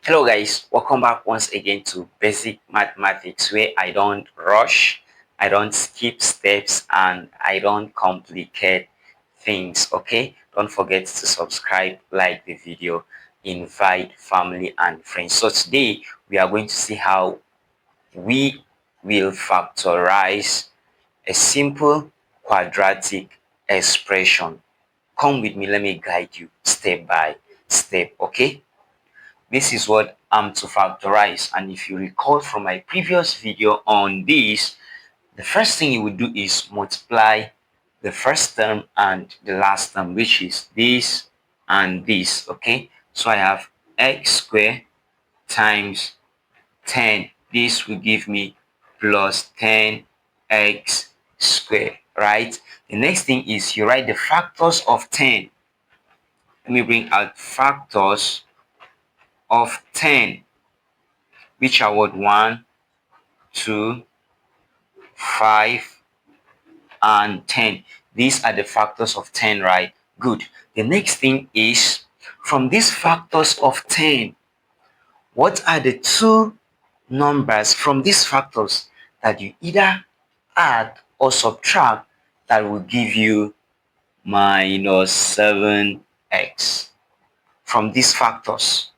Hello guys, welcome back once again to Basic Mathematics, where I don't rush, I don't skip steps, and I don't complicate things. Okay, don't forget to subscribe, like the video, invite family and friends. So today we are going to see how we will factorize a simple quadratic expression. Come with me, let me guide you step by step. Okay, this is what I'm to factorize, and if you recall from my previous video on this, the first thing you would do is multiply the first term and the last term, which is this and this. Okay, so I have x squared times 10. This will give me plus 10x squared, right? The next thing is you write the factors of 10. Let me bring out factors of 10, which are what? 1, 2, 5, and 10. These are the factors of 10, right? Good. The next thing is, from these factors of 10, what are the two numbers from these factors that you either add or subtract that will give you minus 7x from these factors?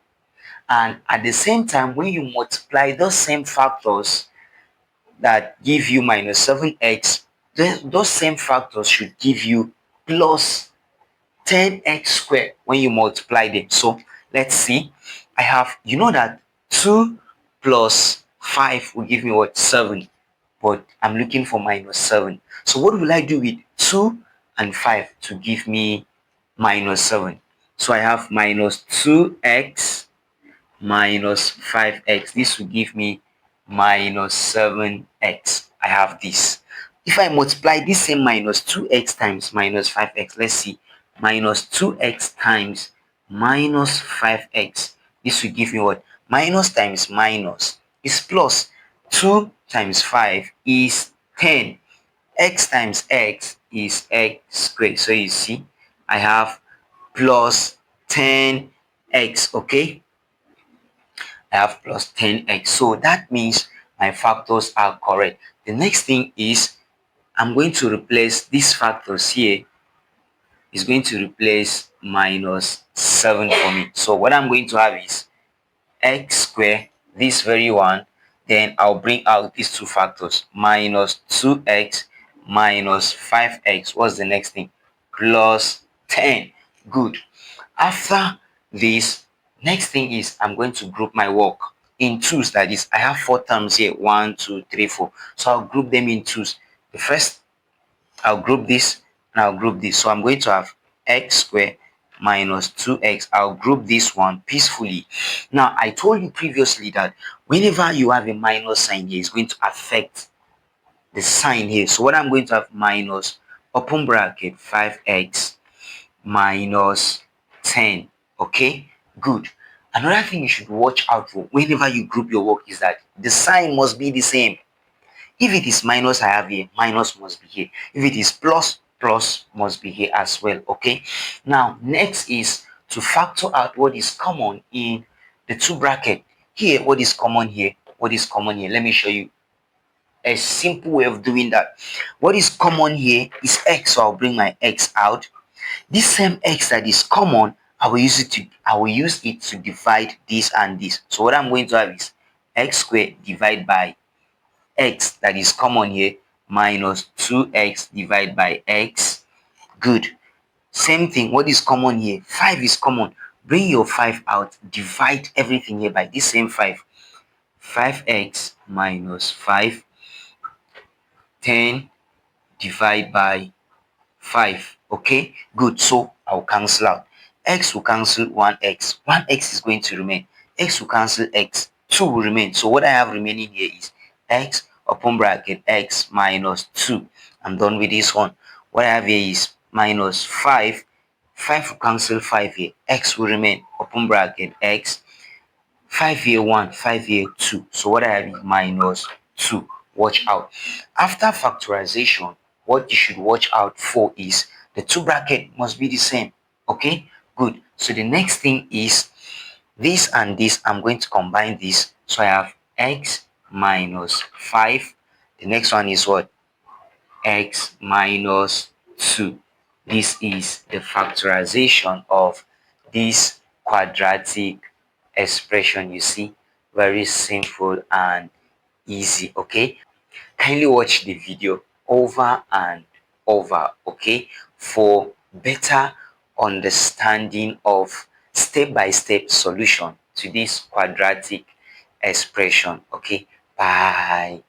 And at the same time, when you multiply those same factors that give you minus 7x, those same factors should give you plus 10x squared when you multiply them. So let's see. I have, you know that 2 plus 5 will give me what? 7. But I'm looking for minus 7. So what will I do with 2 and 5 to give me minus 7? So I have minus 2x minus 5x. This will give me minus 7x. I have this. If I multiply this same minus 2x times minus 5x, let's see, minus 2x times minus 5x. This will give me what? Minus times minus is plus. 2 times 5 is 10. X times x is x squared. So you see, I have plus 10x, okay? I have plus 10x. So that means my factors are correct. The next thing is I'm going to replace these factors here. Is going to replace minus 7 for me. So what I'm going to have is x squared, this very one. Then I'll bring out these two factors, minus 2x minus 5x. What's the next thing? Plus 10. Good. After this, next thing is I'm going to group my work in twos. That is, I have 4 terms here, 1, 2, 3, 4. So I'll group them in twos. The first, I'll group this and I'll group this. So I'm going to have x squared minus 2x. I'll group this one peacefully. Now, I told you previously that whenever you have a minus sign here, it's going to affect the sign here. So what I'm going to have minus open bracket 5x minus 10. Okay, good. Another thing you should watch out for whenever you group your work is that the sign must be the same. If it is minus I have here, minus must be here. If it is plus, plus must be here as well. Okay, now next is to factor out what is common in the two bracket here. What is common here? What is common here? Let me show you a simple way of doing that. What is common here is x, so I'll bring my x out. This same x that is common, I will use it to divide this and this. So what I'm going to have is x squared divided by x that is common here minus 2x divided by x. Good. Same thing, what is common here? 5 is common. Bring your 5 out, divide everything here by this same 5. 5x minus 5, 10 divided by 5. Okay, good. So I'll cancel out. X will cancel 1x. 1x is going to remain. X will cancel x. 2 will remain. So what I have remaining here is x open bracket x minus 2. I'm done with this one. What I have here is minus 5. 5 will cancel 5 here. X will remain. Open bracket x. 5 here 1, 5 here 2. So what I have is minus 2. Watch out. After factorization, what you should watch out for is the two bracket must be the same. Okay, good. So the next thing is this and this, I'm going to combine this. So I have x minus 5. The next one is what? X minus 2. This is the factorization of this quadratic expression. You see, very simple and easy. Okay, kindly watch the video over and over, okay, for better understanding of step-by-step solution to this quadratic expression. Okay, bye.